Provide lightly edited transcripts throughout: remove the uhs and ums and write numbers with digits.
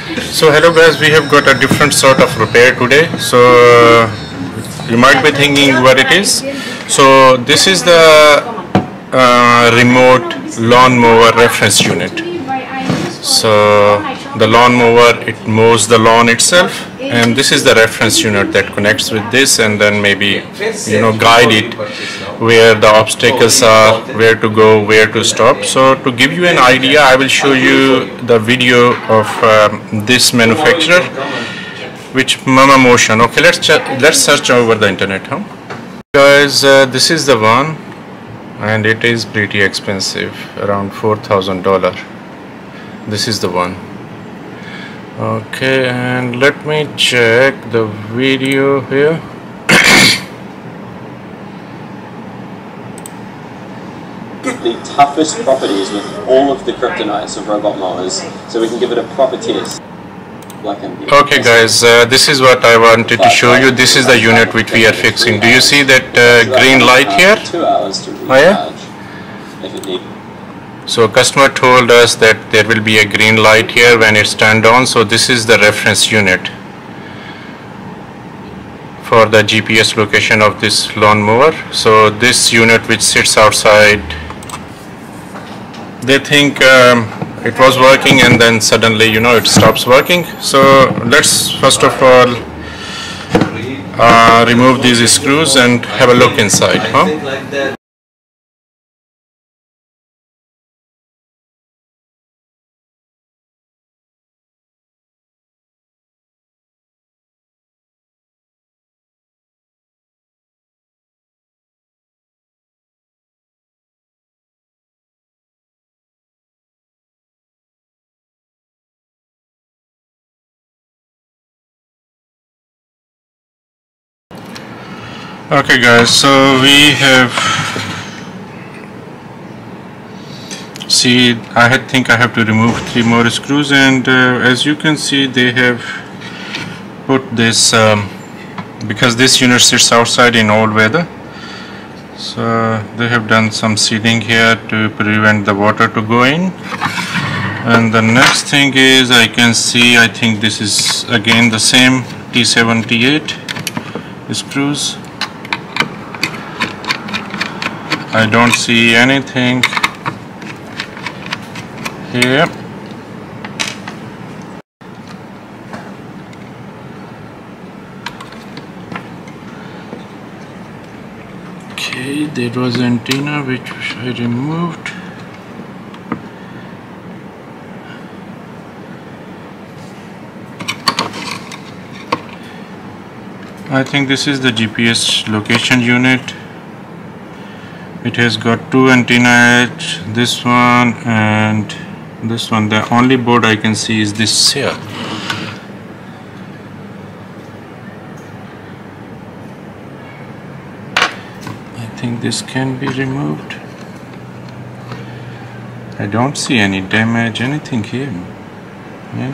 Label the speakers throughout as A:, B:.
A: So hello guys, we have got a different sort of repair today. So you might be thinking what it is. So this is the remote lawnmower reference unit. So the lawnmower, it mows the lawn itself, and this is the reference unit that connects with this, and then maybe guide it where the obstacles are, where to go, where to stop. So to give you an idea, I will show you the video of this manufacturer, which Mammotion. Okay, let's search over the internet, huh? Guys, this is the one, and it is pretty expensive, around $4,000. This is the one. Okay, and let me check the video here.
B: The toughest properties with all of the kryptonites of robot mowers, so we can give it a proper test.
A: Okay guys, this is what I wanted to show you. This is the unit which we are fixing. Do you see that green light here?
B: 2 hours to recharge.
A: Oh yeah?
B: If it needs.
A: So customer told us that there will be a green light here when it's turned on. So this is the reference unit for the GPS location of this lawnmower. So this unit which sits outside, they think it was working and then suddenly it stops working. So let's first of all remove these screws and have a look inside, huh? Okay guys, so we have, I think I have to remove 3 more screws, and as you can see they have put this, because this unit sits outside in all weather, so they have done some sealing here to prevent the water to go in. And the next thing is, I can see, I think this is again the same T78 screws. I don't see anything here. Okay, there was antenna which I removed. I think this is the GPS location unit. It has got 2 antennas, this one and this one. The only board I can see is this here. I think this can be removed. I don't see any damage, anything here. Yeah.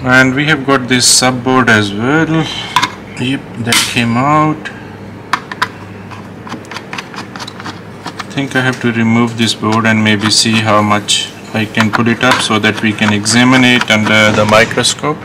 A: And we have got this subboard as well. Yep, that came out. I think I have to remove this board and maybe see how much I can put it up so that we can examine it under the microscope.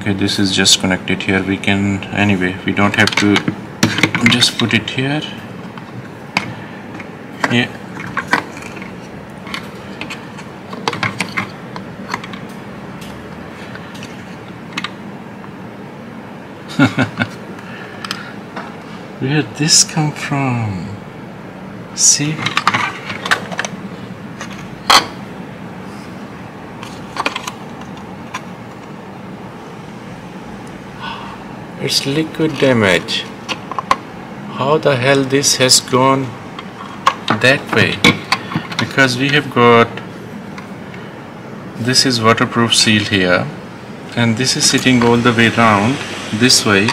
A: Okay, this is just connected here. We can, anyway, we don't have to just put it here. Yeah. Where did this come from? See? It's liquid damage. How the hell this has gone that way? Because we have got, this is waterproof seal here, and this is sitting all the way round this way.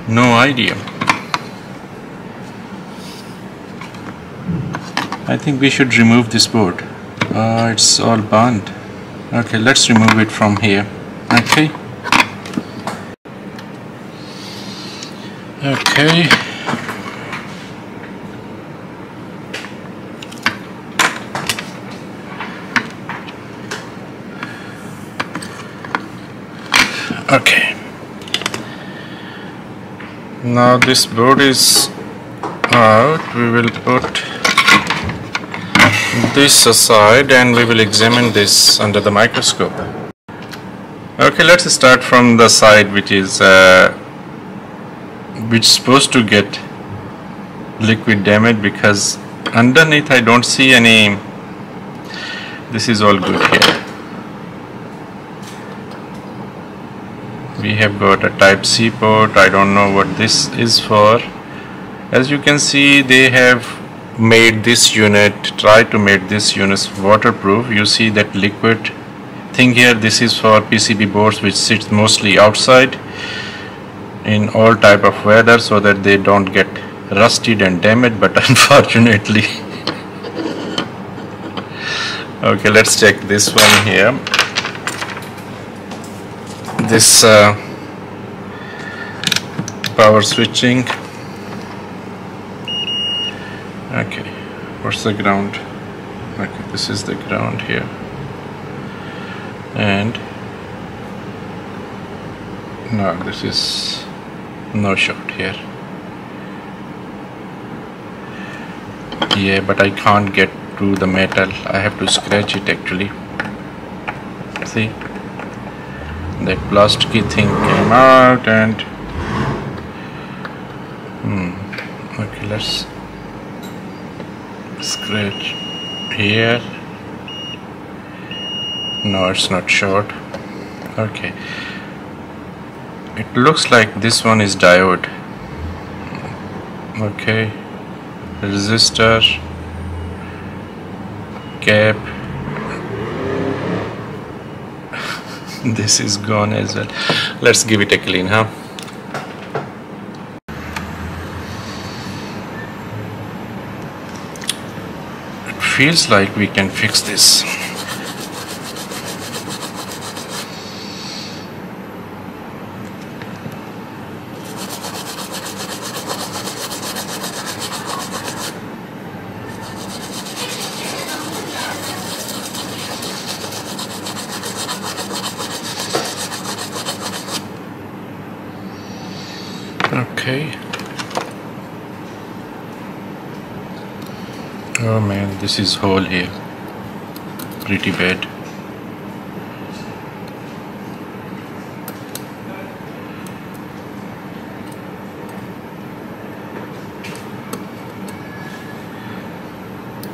A: No idea. I think we should remove this board. It's all burned. Okay, let's remove it from here. Okay. Okay. Okay. Now this board is out. We will put this aside and we will examine this under the microscope. Okay, let's start from the side which is supposed to get liquid damage, because underneath I don't see any. This is all good here. We have got a Type-C port. I don't know what this is for. As you can see, they have made this unit, try to make this unit waterproof. You see that liquid thing here. This is for PCB boards which sits mostly outside in all type of weather, so that they don't get rusted and damaged, but unfortunately okay, let's check this one here. This power switching. Okay, what's the ground? Okay, this is the ground here, and no, this is no short here. Yeah, but I can't get to the metal. I have to scratch it actually. See, that plasticky thing came out, and okay, let's scratch here. No, it's not short. Okay, it looks like this one is diode. Okay, resistor, cap. This is gone as well. Let's give it a clean, huh? It feels like we can fix this. Okay. Oh man, this is hole here. Pretty bad.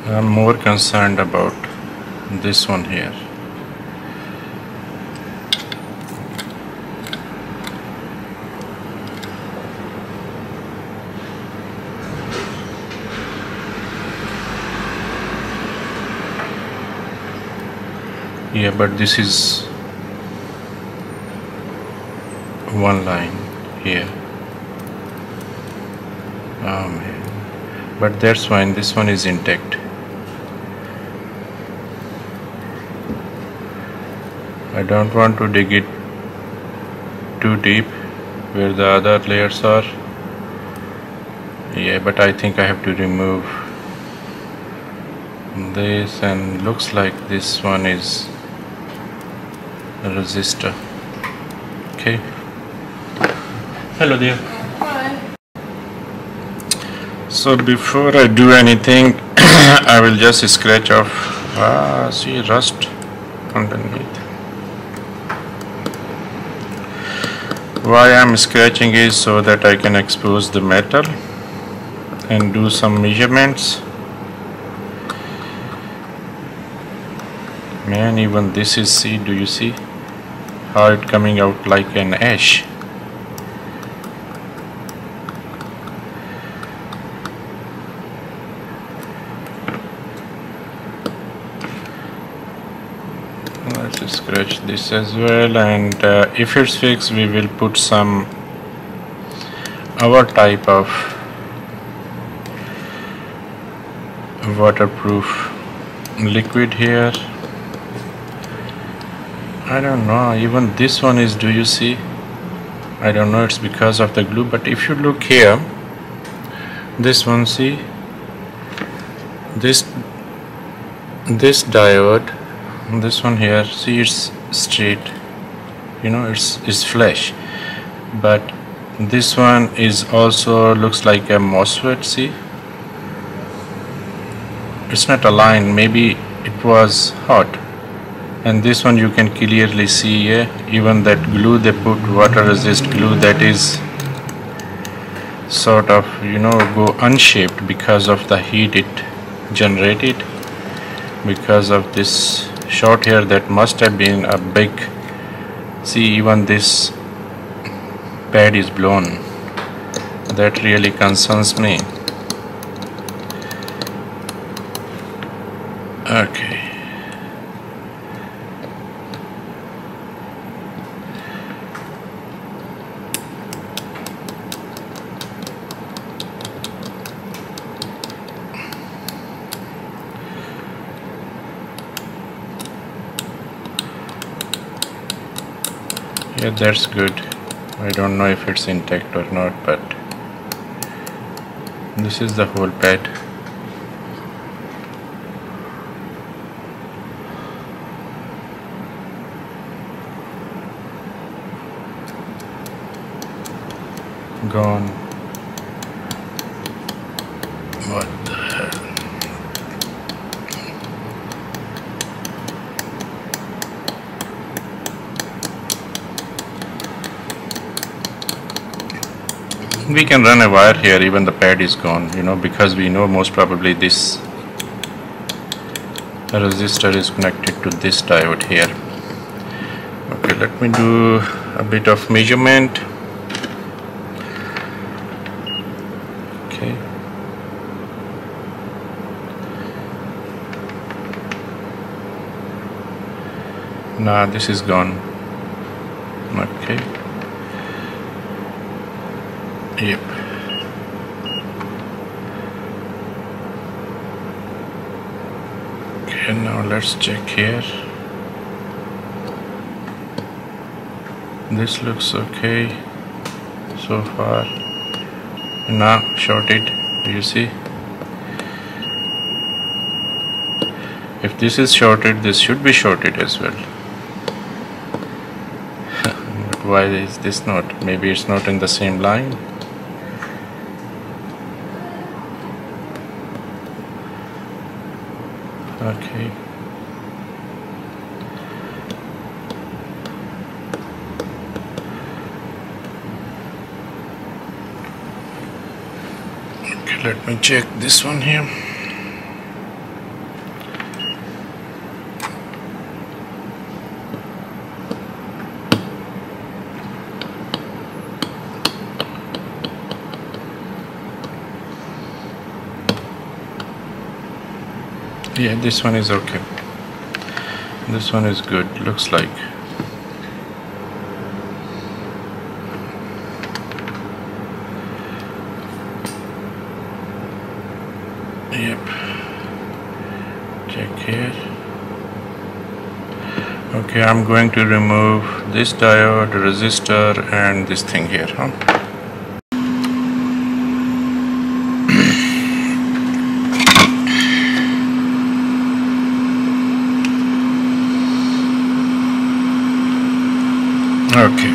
A: I'm more concerned about this one here. Yeah, but this is one line here. Oh man, but that's fine. This one is intact. I don't want to dig it too deep where the other layers are. Yeah, but I think I have to remove this, and looks like this one is a resistor. Okay. Hello there.
C: Hi.
A: So before I do anything, I will just scratch off. See, rust underneath. Why I'm scratching is so that I can expose the metal and do some measurements. Man, even this is, see, do you see how it coming out like an ash? Let's scratch this as well, and if it's fixed, we will put some our type of waterproof liquid here. I don't know, even this one is, do you see? I don't know, it's because of the glue, but if you look here, this one, see, this diode, this one here, see, it's straight, you know, it's flush, but this one is also looks like a MOSFET. See, it's not aligned, maybe it was hot. And this one you can clearly see here, even that glue they put, water resist glue, that is sort of, you know, go unshaped because of the heat it generated, because of this short here. That must have been a big, see, even this pad is blown. That really concerns me. Okay, yeah, that's good. I don't know if it's intact or not, but this is the whole pad. Gone. What the hell? We can run a wire here, even the pad is gone, you know, because we know most probably this resistor is connected to this diode here. Okay, let me do a bit of measurement. Okay. Nah, this is gone. Okay. Yep. Okay, now let's check here. This looks okay so far. Now shorted, do you see? If this is shorted, this should be shorted as well. But why is this not? Maybe it's not in the same line. Okay. Okay, let me check this one here. Yeah, this one is okay. This one is good, looks like. Yep. Check here. Okay, I'm going to remove this diode, resistor, and this thing here, huh? Okay.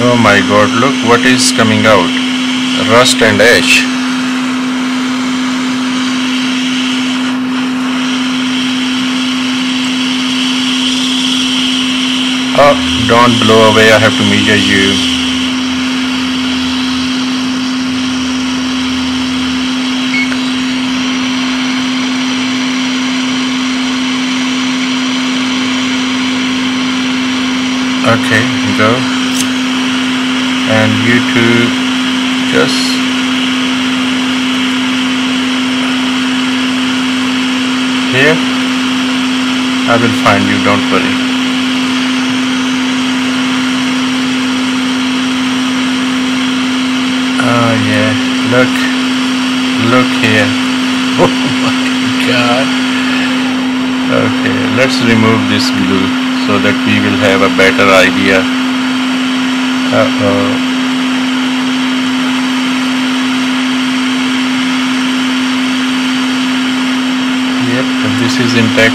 A: Oh my god, look what is coming out. Rust and ash. Oh, don't blow away, I have to measure you. Okay, go. And you two just here. I will find you, don't worry. Oh yeah, look here. Oh my god. Okay, let's remove this glue so that we will have a better idea. Yep, this is intact.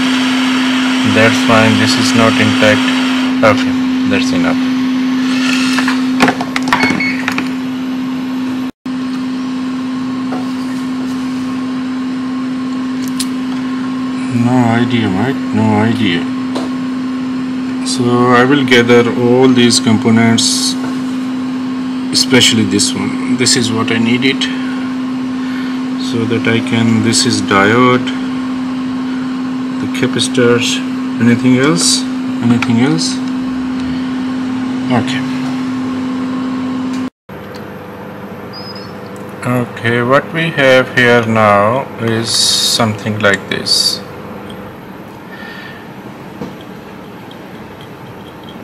A: That's fine. This is not intact. Okay, that's enough. No idea, right? No idea. So I will gather all these components, especially this one. This is what I needed, so that I can. This is diode, the capacitors. Anything else? Anything else? Okay. Okay, what we have here now is something like this.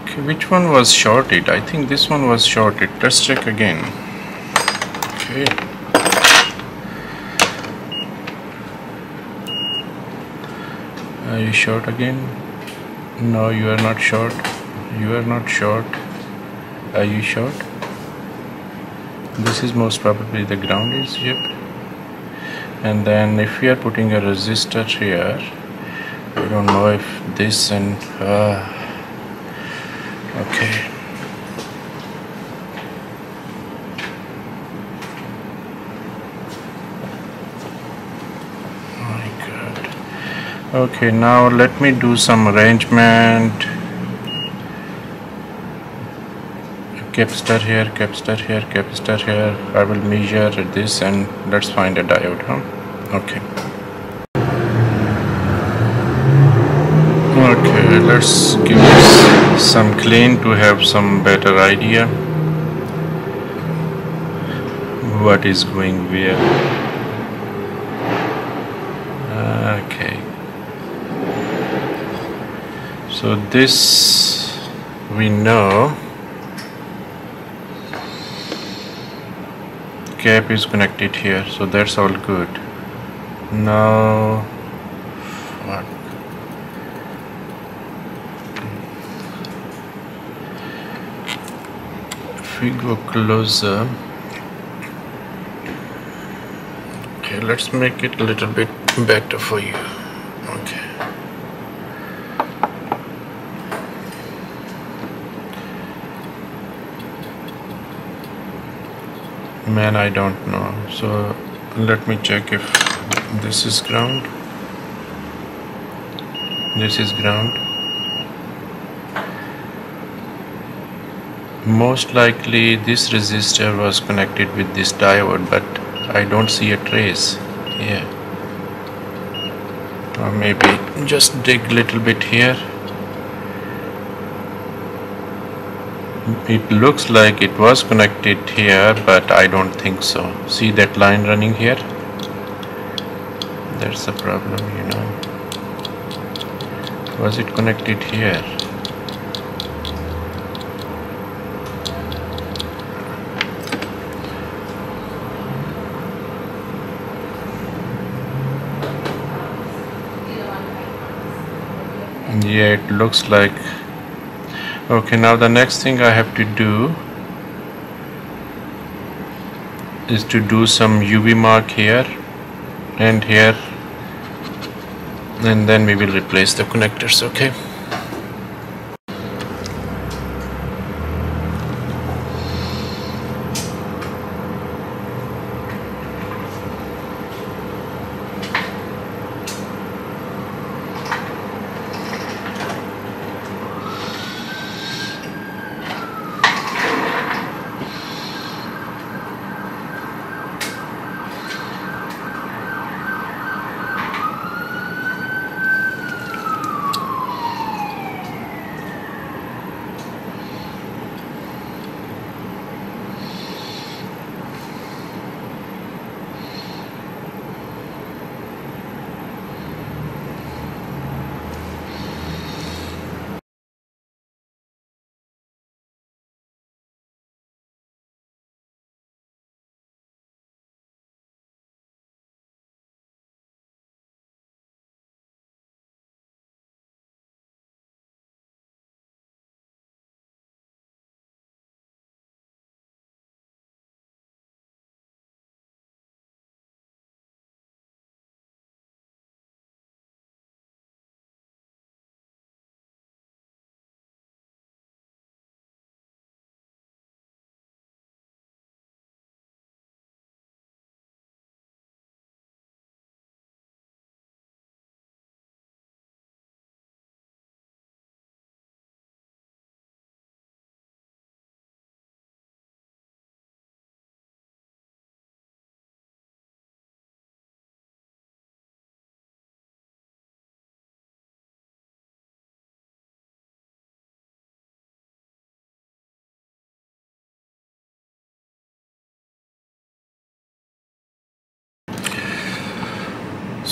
A: Okay, which one was shorted? I think this one was shorted. Let's check again. Okay. Are you short again? No, you are not short. You are not short. Are you short? This is most probably the ground is, yep. And then if we are putting a resistor here, I don't know if this and okay. Oh my god. Okay, now let me do some arrangement. Capacitor here, capacitor here, capacitor here. I will measure this and let's find a diode, huh? Okay. Okay, let's give this some clean to have some better idea what is going where. Okay. So this we know. Cap is connected here, so that's all good. Now what? If we go closer, okay, let's make it a little bit better for you. Okay. Man, I don't know. So let me check if this is ground. This is ground. Most likely this resistor was connected with this diode, but I don't see a trace here. Or maybe just dig a little bit here. It looks like it was connected here, but I don't think so. See that line running here? That's the problem, you know. Was it connected here? Yeah, it looks like. Okay, now the next thing I have to do is to do some UV mark here and here, and then we will replace the connectors, okay?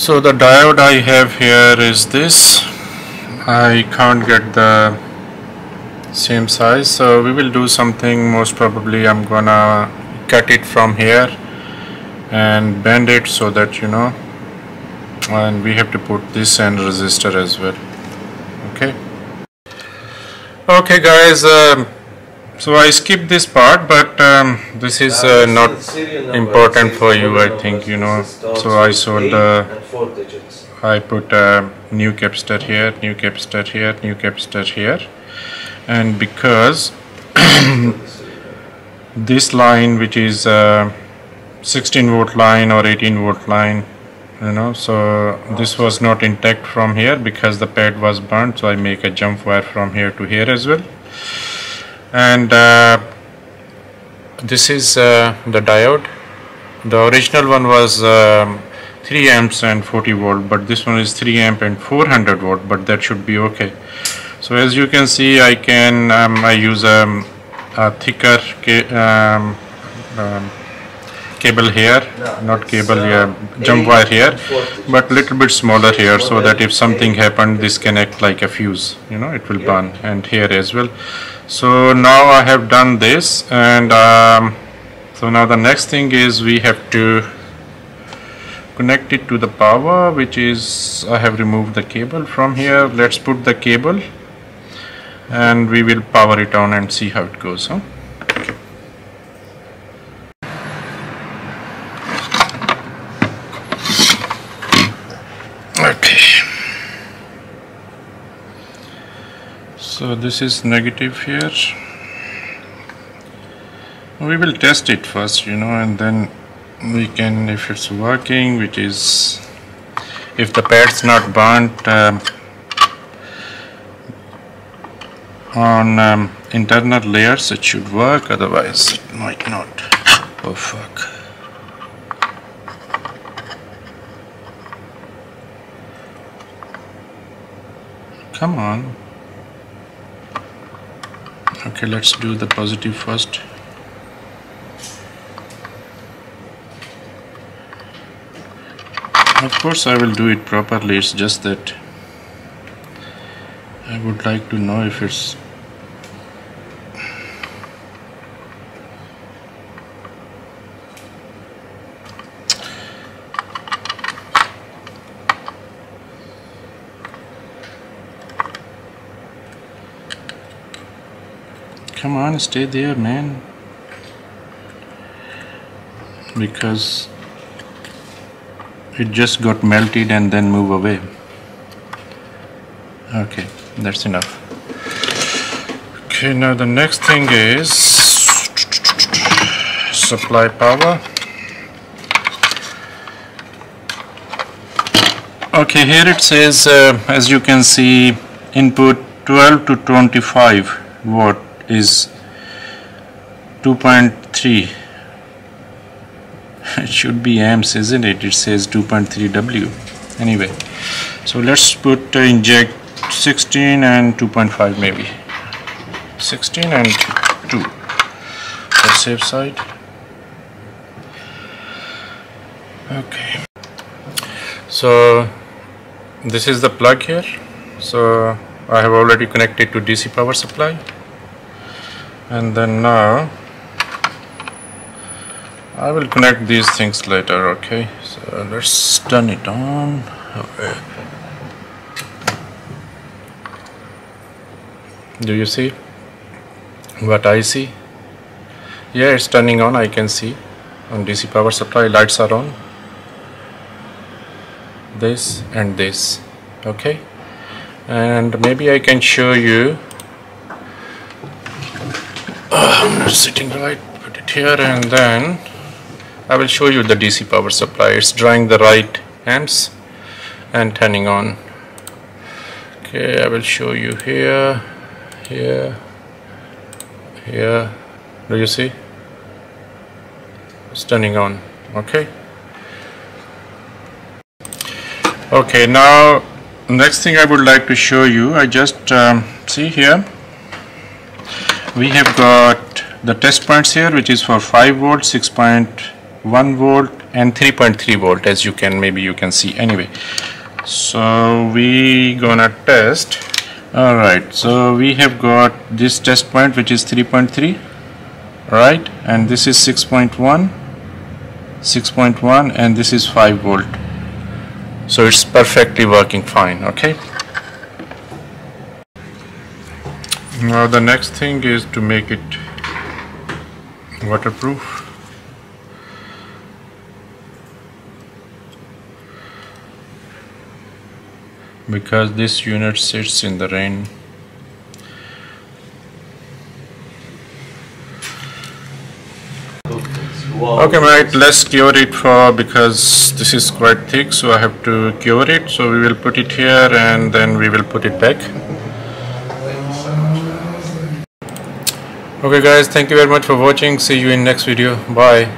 A: So the diode I have here is this. I can't get the same size, so we will do something. Most probably I'm gonna cut it from here and bend it so that you know, and we have to put this and resistor as well. Okay guys, so I skipped this part, but this is not important for you, I think, you know. So I sold I put a new capacitor here, new capacitor here, new capacitor here, and because this line, which is 16 volt line or 18 volt line, you know, so this was not intact from here because the pad was burnt, so I make a jump wire from here to here as well. And this is the diode. The original one was 3 amps and 40 volt, but this one is 3 amp and 400 volt, but that should be okay. So as you can see, I can I use a thicker cable here, not cable here, jump wire here, but little bit smaller here, so that if something happened, this can act like a fuse, you know, it will burn, and here as well. So now I have done this, and so now the next thing is we have to connect it to the power, which is, I have removed the cable from here. Let's put the cable and we will power it on and see how it goes, huh? Okay, so this is negative here. We will test it first, you know, and then we can, if it's working, which is, if the pad's not burnt on internal layers, it should work, otherwise it might not. Oh fuck. Come on. Okay, let's do the positive first. Of course I will do it properly, it's just that I would like to know if it's come on, stay there, man, because it just got melted and then move away. Okay, that's enough. Okay, now the next thing is supply power. Okay, here it says, as you can see, input 12 to 25 watt is 2.3. It should be amps, isn't it? It says 2.3 W. Anyway, so let's put inject 16 and 2.5 maybe. 16 and 2 for safe side. Okay. So this is the plug here. So I have already connected to DC power supply. And then now I will connect these things later. Okay, so let's turn it on. Okay. Do you see what I see? Yeah, it's turning on. I can see on DC power supply, lights are on, this and this. Okay, and maybe I can show you. I'm not sitting right, put it here, and then I will show you the DC power supply. It's drawing the right amps and turning on. Okay, I will show you here, here, here. Do you see? It's turning on. Okay. Okay, now next thing I would like to show you, I just see here we have got the test points here, which is for 5 volt, 6.1 volt, and 3.3 volt, as you can see. Anyway, so we gonna test. Alright, so we have got this test point, which is 3.3, right, and this is 6.1, and this is 5 volt. So it's perfectly working fine. Okay, now the next thing is to make it waterproof. Because this unit sits in the rain. Okay, mate, let's cure it because this is quite thick, so I have to cure it. So we will put it here and then we will put it back. Okay guys, thank you very much for watching. See you in next video. Bye.